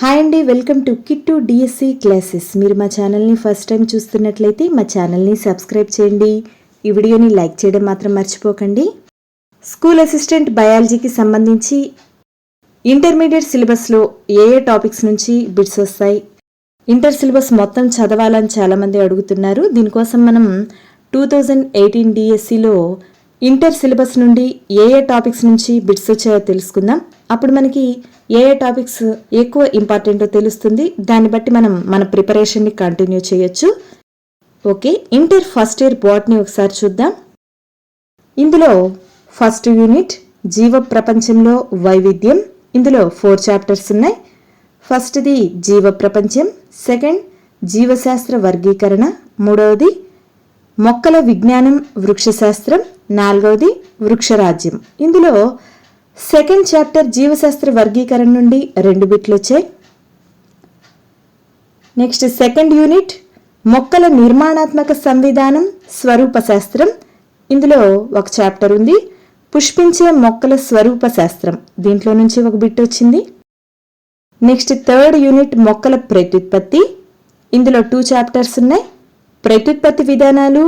Hi అండి, welcome to Kittu DSC classes. మీరు మా ఛానల్ని ఫస్ట్ టైం చూస్తున్నట్లయితే మా ఛానల్ని సబ్స్క్రైబ్ చేయండి. ఈ వీడియోని లైక్ చేయడం మాత్రం మర్చిపోకండి. స్కూల్ అసిస్టెంట్ బయాలజీకి సంబంధించి ఇంటర్మీడియట్ సిలబస్లో ఏ టాపిక్స్ నుంచి బిట్స్ వస్తాయి, ఇంటర్ సిలబస్ మొత్తం చదవాలని చాలామంది అడుగుతున్నారు. దీనికోసం మనం 2018 డిఎస్సిలో ఇంటర్ సిలబస్ నుండి ఏ టాపిక్స్ నుంచి బిట్స్ వచ్చాయో తెలుసుకుందాం. అప్పుడు మనకి ఏ టాపిక్స్ ఎక్కువ ఇంపార్టెంటో తెలుస్తుంది. దాన్ని బట్టి మనం మన ప్రిపరేషన్ని కంటిన్యూ చేయొచ్చు. Okay, inter first year botany ఒకసారి చూద్దాం. ఇందులో ఫస్ట్ యూనిట్ జీవ ప్రపంచంలో వైవిధ్యం. ఇందులో 4 చాప్టర్స్ ఉన్నాయి. ఫస్ట్ది జీవ ప్రపంచం, సెకండ్ జీవశాస్త్ర వర్గీకరణ, మూడవది మొక్కల విజ్ఞానం వృక్షశాస్త్రం, నాలుగవది వృక్షరాజ్యం. ఇందులో సెకండ్ చాప్టర్ జీవశాస్త్ర వర్గీకరణ నుండి 2 బిట్లు వచ్చాయి. నెక్స్ట్ సెకండ్ యూనిట్ మొక్కల నిర్మాణాత్మక సంవిధానం స్వరూప శాస్త్రం. ఇందులో ఒక చాప్టర్ ఉంది, పుష్పించే మొక్కల స్వరూప శాస్త్రం. దీంట్లో నుంచి ఒక బిట్ వచ్చింది. నెక్స్ట్ థర్డ్ యూనిట్ మొక్కల ప్రత్యుత్పత్తి. ఇందులో 2 చాప్టర్స్ ఉన్నాయి, ప్రత్యుత్పత్తి విధానాలు,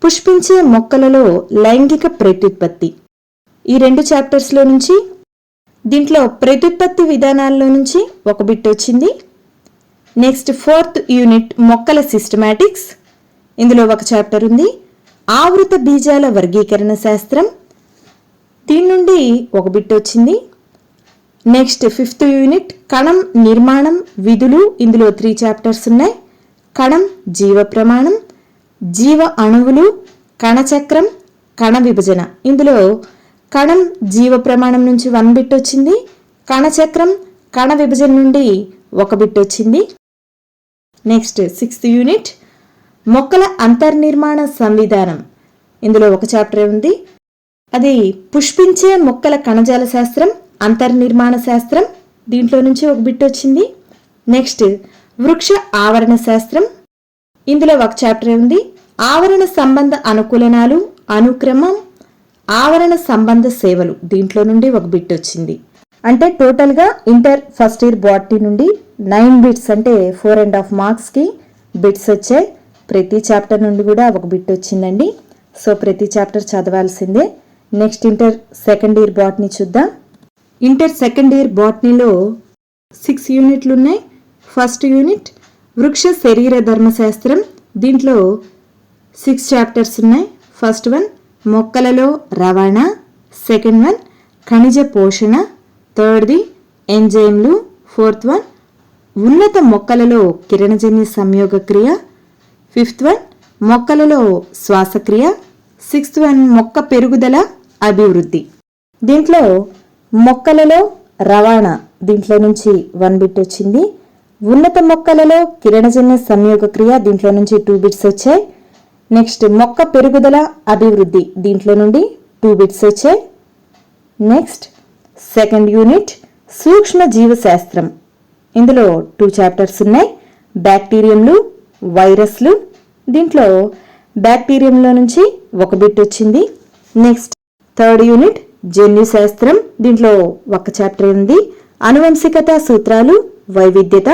పుష్పించే మొక్కలలో లైంగిక ప్రత్యుత్పత్తి. ఈ 2 చాప్టర్స్లో నుంచి దీంట్లో ప్రత్యుత్పత్తి విధానాల్లో నుంచి ఒక బిట్ వచ్చింది. నెక్స్ట్ ఫోర్త్ యూనిట్ మొక్కల సిస్టమాటిక్స్. ఇందులో ఒక చాప్టర్ ఉంది, ఆవృత బీజాల వర్గీకరణ శాస్త్రం. దీని నుండి ఒక బిట్ వచ్చింది. నెక్స్ట్ ఫిఫ్త్ యూనిట్ కణం నిర్మాణం విధులు. ఇందులో 3 చాప్టర్స్ ఉన్నాయి, కణం జీవ ప్రమాణం, జీవ అణువులు, కణచక్రం, కణ విభజన. ఇందులో కణం జీవ ప్రమాణం నుంచి 1 బిట్ వచ్చింది, కణచక్రం కణ విభజన నుండి 1 బిట్ వచ్చింది. నెక్స్ట్ 6th యూనిట్ మొక్కల అంతర్నిర్మాణ సంవిధానం. ఇందులో ఒక చాప్టర్ ఉంది, అది పుష్పించే మొక్కల కణజాల శాస్త్రం అంతర్నిర్మాణ శాస్త్రం. దీంట్లో నుంచి 1 బిట్ వచ్చింది. నెక్స్ట్ వృక్ష ఆవరణ శాస్త్రం. ఇందులో ఒక చాప్టర్ ఉంది, ఆవరణ సంబంధ అనుకూలనాలు, అనుక్రమం, ఆవరణ సంబంధ సేవలు. దీంట్లో నుండి 1 బిట్ వచ్చింది. అంటే టోటల్గా ఇంటర్ ఫస్ట్ ఇయర్ బాటనీ నుండి 9 బిట్స్, అంటే 4.5 మార్క్స్కి బిట్స్ వచ్చాయి. ప్రతి చాప్టర్ నుండి కూడా 1 బిట్ వచ్చిందండి. సో ప్రతి చాప్టర్ చదవాల్సిందే. Next inter second year botany చూద్దాం. ఇంటర్ సెకండ్ ఇయర్ బాటనీలో 6 యూనిట్లు ఉన్నాయి. ఫస్ట్ యూనిట్ వృక్ష శరీర ధర్మశాస్త్రం. దీంట్లో 6 చాప్టర్స్ ఉన్నాయి. ఫస్ట్ వన్ మొక్కలలో రవాణా, సెకండ్ వన్ ఖనిజ పోషణ, థర్డ్ది ఎంజైమ్లు, ఫోర్త్ వన్ ఉన్నత మొక్కలలో కిరణజన్య సంయోగ క్రియ, ఫిఫ్త్ వన్ మొక్కలలో శ్వాసక్రియ, సిక్స్త్ వన్ మొక్క పెరుగుదల అభివృద్ధి. దీంట్లో మొక్కలలో రవాణా, దీంట్లో నుంచి 1 బిట్ వచ్చింది. ఉన్నత మొక్కలలో కిరణజన్య సంయోగ క్రియ, దీంట్లో నుంచి 2 బిట్స్ వచ్చాయి. నెక్స్ట్ మొక్క పెరుగుదల అభివృద్ధి, దీంట్లో నుండి 2 బిట్స్ వచ్చాయి. నెక్స్ట్ సెకండ్ యూనిట్ సూక్ష్మ జీవశాస్త్రం. ఇందులో 2 చాప్టర్స్ ఉన్నాయి, బ్యాక్టీరియంలు, వైరస్లు. దీంట్లో బ్యాక్టీరియంలో నుంచి 1 బిట్ వచ్చింది. నెక్స్ట్ థర్డ్ యూనిట్ జన్యుశాస్త్రం. దీంట్లో 1 చాప్టర్ ఉంది, అనువంశికత సూత్రాలు, వైవిధ్యత.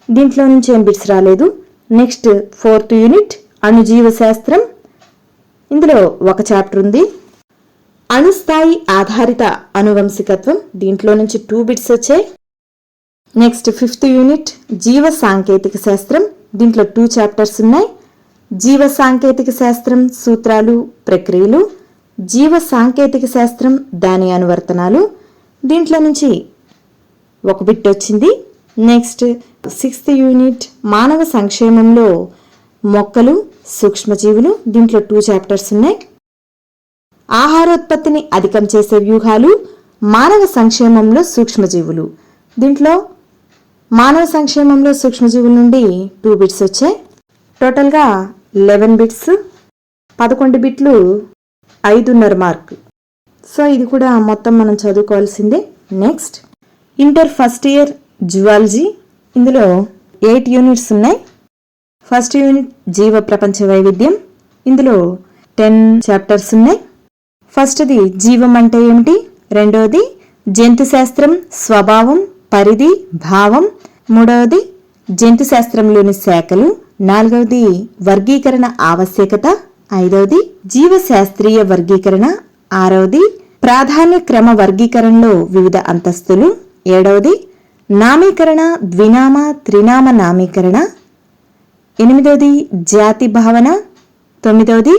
దీంట్లో నుంచి ఏం బిట్స్ రాలేదు. నెక్స్ట్ ఫోర్త్ యూనిట్ అణుజీవ శాస్త్రం. ఇందులో 1 చాప్టర్ ఉంది, అణుస్థాయి ఆధారిత అనువంశికత్వం. దీంట్లో నుంచి 2 బిట్స్ వచ్చాయి. నెక్స్ట్ ఫిఫ్త్ యూనిట్ జీవ సాంకేతిక శాస్త్రం. దీంట్లో 2 చాప్టర్స్ ఉన్నాయి, జీవ సాంకేతిక శాస్త్రం సూత్రాలు, ప్రక్రియలు, జీవ సాంకేతిక శాస్త్రం దాని అనువర్తనాలు. దీంట్లో నుంచి 1 బిట్ వచ్చింది. నెక్స్ట్ 6th యూనిట్ మానవ సంక్షేమంలో మొక్కలు, సూక్ష్మజీవులు. దీంట్లో 2 చాప్టర్స్ ఉన్నాయి, ఆహారోత్పత్తిని అధికం చేసే వ్యూహాలు, మానవ సంక్షేమంలో సూక్ష్మజీవులు. దీంట్లో మానవ సంక్షేమంలో సూక్ష్మజీవుల నుండి 2 బిట్స్ వచ్చాయి. టోటల్గా 11 బిట్స్, 11 బిట్లు 5.5 మార్క్. సో ఇది కూడా మొత్తం మనం చదువుకోవాల్సిందే. Next inter first year zoology. ఇందులో 8 యూనిట్స్ ఉన్నాయి. ఫస్ట్ యూనిట్ జీవ ప్రపంచ వైవిధ్యం. ఇందులో 10 చాప్టర్స్ ఉన్నాయి. ఫస్ట్ది జీవం అంటే ఏమిటి, రెండవది జంతు శాస్త్రం, స్వభావం, పరిధి, భావం. మూడవది జంతు శాస్త్రంలోని శాఖలు. నాలుగవది వర్గీకరణ ఆవశ్యకత. ఐదవది జీవశాస్త్రీయ వర్గీకరణ. ఆరవది ప్రాధాన్య క్రమ వర్గీకరణలో వివిధ అంతస్తులు. ఏడవది నామీకరణ, ద్వినామ, త్రినామ నామీకరణ. ఎనిమిదవది జాతి భావన. తొమ్మిదవది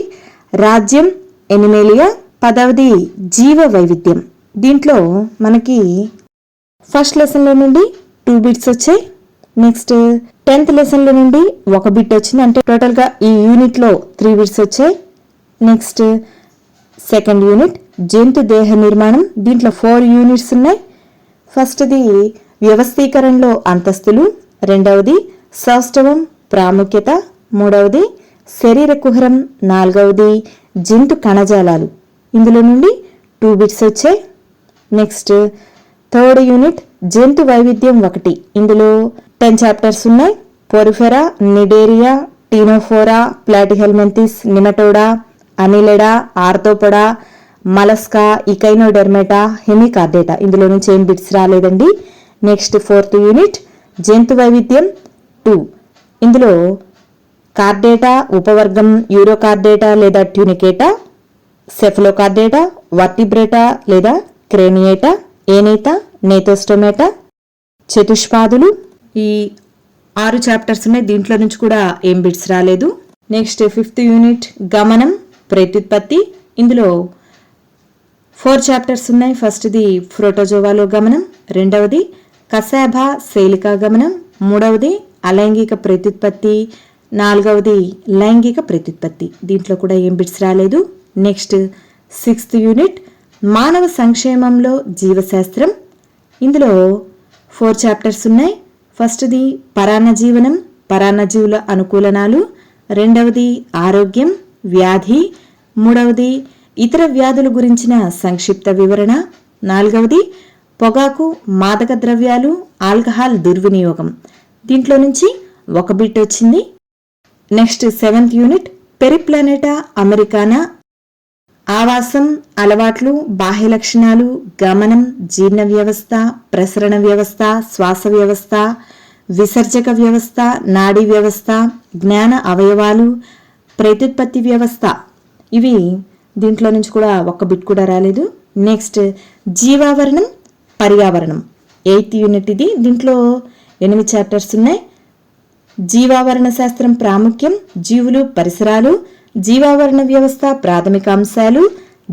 రాజ్యం, ఎనిమేలియా. పదవది జీవ వైవిధ్యం. దీంట్లో మనకి ఫస్ట్ లెసన్లో నుండి 2 బిట్స్ వచ్చాయి. నెక్స్ట్ 10th లెసన్లో నుండి 1 బిట్ వచ్చింది. అంటే టోటల్గా ఈ యూనిట్లో 3 బిట్స్ వచ్చాయి. నెక్స్ట్ సెకండ్ యూనిట్ జంతు దేహ నిర్మాణం. దీంట్లో 4 యూనిట్స్ ఉన్నాయి. ఫస్ట్ది వ్యవస్థీకరణలో అంతస్తులు. రెండవది సౌష్ఠవం, ప్రాముఖ్యత. మూడవది శరీర కుహరం. నాలుగవది జంతు కణజాలాలు. ఇందులో నుండి 2 బిట్స్ వచ్చాయి. నెక్స్ట్ థర్డ్ యూనిట్ జంతు వైవిధ్యం 1. ఇందులో 10 చాప్టర్స్ ఉన్నాయి. Porifera, cnidaria, ctenophora, platyhelminthes, nematoda, annelida, arthropoda, mollusca, echinodermata, hemichordata. ఇందులో నుంచి ఏం బిట్స్ రాలేదండి. నెక్స్ట్ ఫోర్త్ యూనిట్ జంతు వైవిధ్యం 2. ఇందులో కార్డేటా, ఉపవర్గం, యూరోకార్డేటా లేదా ట్యూనికేటా, సెఫలోకార్డేటా, వర్టిబ్రేటా లేదా క్రేనియేటా, ఏనేత, నేతోస్టోమేటా, చతుష్పాదులు. ఈ 6 చాప్టర్స్ ఉన్నాయి. దీంట్లో నుంచి కూడా ఏం బిట్స్ రాలేదు. నెక్స్ట్ 5th యూనిట్ గమనం, ప్రత్యుత్పత్తి. ఇందులో 4 చాప్టర్స్ ఉన్నాయి. ఫస్ట్ది ప్రోటోజోవాలో గమనం. రెండవది కశాభా శైలికా గమనం. మూడవది అలైంగిక ప్రత్యుత్పత్తి. నాలుగవది లైంగిక ప్రత్యుత్పత్తి. దీంట్లో కూడా ఏం బిట్స్ రాలేదు. నెక్స్ట్ 6th యూనిట్ మానవ సంక్షేమంలో జీవశాస్త్రం. ఇందులో 4 చాప్టర్స్ ఉన్నాయి. ఫస్ట్ది పరాన్నజీవనం, పరాన్నజీవుల అనుకూలనాలు. రెండవది ఆరోగ్యం, వ్యాధి. మూడవది ఇతర వ్యాధుల గురించిన సంక్షిప్త వివరణ. నాలుగవది పొగాకు, మాదక ద్రవ్యాలు, ఆల్కహాల్ దుర్వినియోగం. దీంట్లో నుంచి 1 బిట్ వచ్చింది. Next 7th unit పెరిప్లానెటా అమెరికానా. ఆవాసం, అలవాట్లు, బాహ్య లక్షణాలు, గమనం, జీర్ణ వ్యవస్థ, ప్రసరణ వ్యవస్థ, శ్వాస వ్యవస్థ, విసర్జక వ్యవస్థ, నాడీ వ్యవస్థ, జ్ఞాన అవయవాలు, ప్రత్యుత్పత్తి వ్యవస్థ. ఇవి దీంట్లో నుంచి కూడా 1 బిట్ కూడా రాలేదు. నెక్స్ట్ జీవావరణం, పర్యావరణం 8th యూనిట్ ఇది. దీంట్లో 8 చాప్టర్స్ ఉన్నాయి. జీవావరణ శాస్త్రం ప్రాముఖ్యం, జీవులు, పరిసరాలు, జీవావరణ వ్యవస్థ ప్రాథమిక అంశాలు,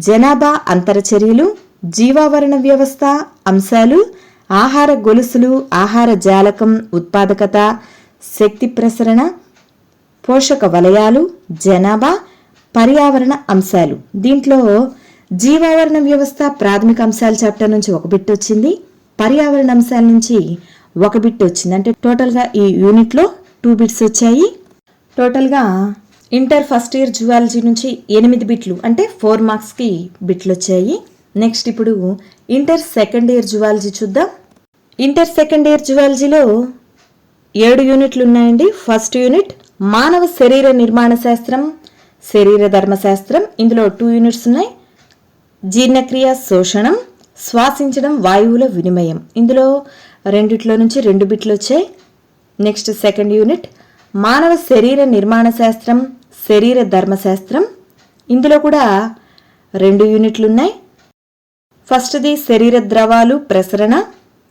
జనాభా అంతరచర్యలు, జీవావరణ వ్యవస్థ అంశాలు, ఆహార గొలుసులు, ఆహార జాలకం, ఉత్పాదకత, శక్తి ప్రసరణ, పోషక వలయాలు, జనాభా, పర్యావరణ అంశాలు. దీంట్లో జీవావరణ వ్యవస్థ ప్రాథమిక అంశాల చాప్టర్ నుంచి 1 బిట్ వచ్చింది. పర్యావరణ అంశాల నుంచి 1 బిట్ వచ్చింది. అంటే టోటల్గా ఈ యూనిట్లో 2 బిట్స్ వచ్చాయి. టోటల్గా ఇంటర్ ఫస్ట్ ఇయర్ జువాలజీ నుంచి 8 బిట్లు అంటే 4 మార్క్స్కి బిట్లు వచ్చాయి. నెక్స్ట్ ఇప్పుడు ఇంటర్ సెకండ్ ఇయర్ జువాలజీ చూద్దాం. ఇంటర్ సెకండ్ ఇయర్ జువాలజీలో 7 యూనిట్లు ఉన్నాయండి. ఫస్ట్ యూనిట్ మానవ శరీర నిర్మాణ శాస్త్రం, శరీర ధర్మశాస్త్రం. ఇందులో 2 యూనిట్స్ ఉన్నాయి. జీర్ణక్రియ, శోషణం, శ్వాసించడం, వాయువుల వినిమయం. ఇందులో రెండిట్లో నుంచి 2 బిట్లు వచ్చాయి. నెక్స్ట్ సెకండ్ యూనిట్ మానవ శరీర నిర్మాణ శాస్త్రం, శరీర ధర్మశాస్త్రం. ఇందులో కూడా 2 యూనిట్లు ఉన్నాయి. ఫస్ట్ది శరీర ద్రవాలు, ప్రసరణ,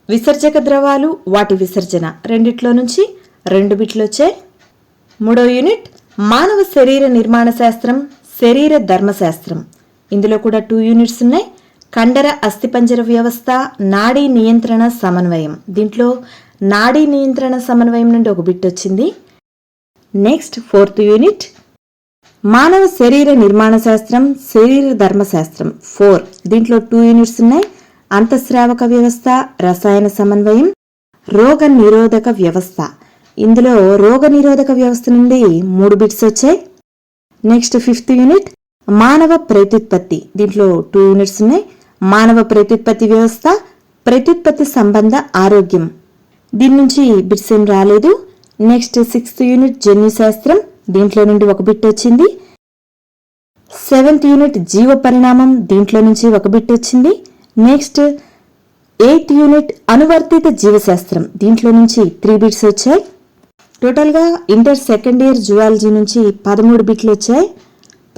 విసర్జక ద్రవాలు, వాటి విసర్జన. రెండిట్లో నుంచి 2 బిట్లు వచ్చాయి. మూడో యూనిట్ మానవ శరీర నిర్మాణ శాస్త్రం, శరీర ధర్మశాస్త్రం. ఇందులో కూడా 2 యూనిట్స్ ఉన్నాయి. కండర అస్థిపంజర వ్యవస్థ, నాడీ నియంత్రణ సమన్వయం. దీంట్లో నాడీ నియంత్రణ సమన్వయం నుండి 1 బిట్ వచ్చింది. నెక్స్ట్ 4th యూనిట్ మానవ శరీర నిర్మాణ శాస్త్రం, శరీర ధర్మశాస్త్రం 4. దీంట్లో 2 యూనిట్స్ ఉన్నాయి. అంతఃస్రావక వ్యవస్థ, రసాయన సమన్వయం, రోగ నిరోధక వ్యవస్థ. ఇందులో రోగ నిరోధక వ్యవస్థ నుండి 3 బిట్స్ వచ్చాయి. నెక్స్ట్ 5th యూనిట్ మానవ ప్రత్యుత్పత్తి. దీంట్లో 2 యూనిట్స్ ఉన్నాయి. మానవ ప్రత్యుత్పత్తి వ్యవస్థ, ప్రత్యుత్పత్తి సంబంధ ఆరోగ్యం. దీని నుంచి బిట్స్ ఏం రాలేదు. నెక్స్ట్ 6th యూనిట్ జన్యుశాస్త్రం. దీంట్లో నుండి 1 బిట్ వచ్చింది. 7th యూనిట్ జీవ పరిణామం. దీంట్లో నుంచి 1 బిట్ వచ్చింది. నెక్స్ట్ 8th యూనిట్ అనువర్తిత జీవశాస్త్రం, దీంట్లో నుంచి 3 బిట్స్ వచ్చాయి. టోటల్గా ఇంటర్ సెకండ్ ఇయర్ జువాలజీ నుంచి 13 బిట్లు వచ్చాయి.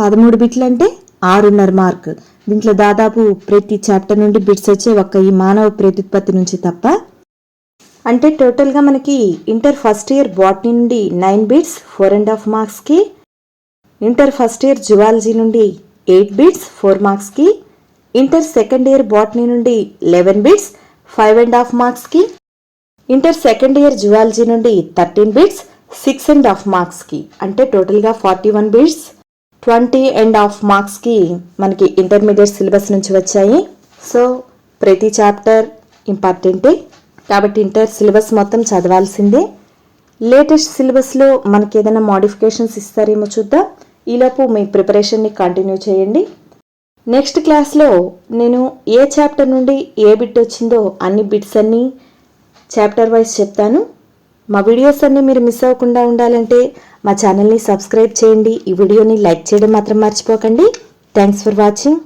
13 బిట్లు అంటే 6.5 మార్క్. దీంట్లో దాదాపు ప్రతి చాప్టర్ నుండి బిట్స్ వచ్చాయి, ఒక్క ఈ మానవ ప్రత్యుత్పత్తి నుంచి తప్ప. అంటే టోటల్గా మనకి ఇంటర్ ఫస్ట్ ఇయర్ బాటనీ నుండి 9 బిట్స్ 4.5 మార్క్స్కి, ఇంటర్ ఫస్ట్ ఇయర్ జువాలజీ నుండి 8 బిట్స్ 4 మార్క్స్కి, ఇంటర్ సెకండ్ ఇయర్ బాటనీ నుండి 11 బిట్స్ 5.5 మార్క్స్కి, ఇంటర్ సెకండ్ ఇయర్ జువాలజీ నుండి 13 బిట్స్ 6.5 మార్క్స్కి, అంటే టోటల్గా 41 బిట్స్ 20.5 మార్క్స్కి మనకి ఇంటర్మీడియట్ సిలబస్ నుంచి వచ్చాయి. సో ప్రతి చాప్టర్ ఇంపార్టెంటే కాబట్టి ఇంటర్ సిలబస్ మొత్తం చదవాల్సిందే. లేటెస్ట్ సిలబస్లో మనకి ఏదైనా మోడిఫికేషన్స్ ఇస్తారేమో చూద్దాం. ఈలోపు మీ ప్రిపరేషన్ని కంటిన్యూ చేయండి. నెక్స్ట్ క్లాస్లో నేను ఏ చాప్టర్ నుండి ఏ బిట్ వచ్చిందో అన్ని బిట్స్ అన్నీ చాప్టర్ వైజ్ చెప్తాను. మా వీడియోస్ అన్నీ మీరు మిస్ అవ్వకుండా ఉండాలంటే మా ఛానల్ని సబ్స్క్రైబ్ చేయండి. ఈ వీడియోని లైక్ చేయడం మాత్రం మర్చిపోకండి. Thanks for watching.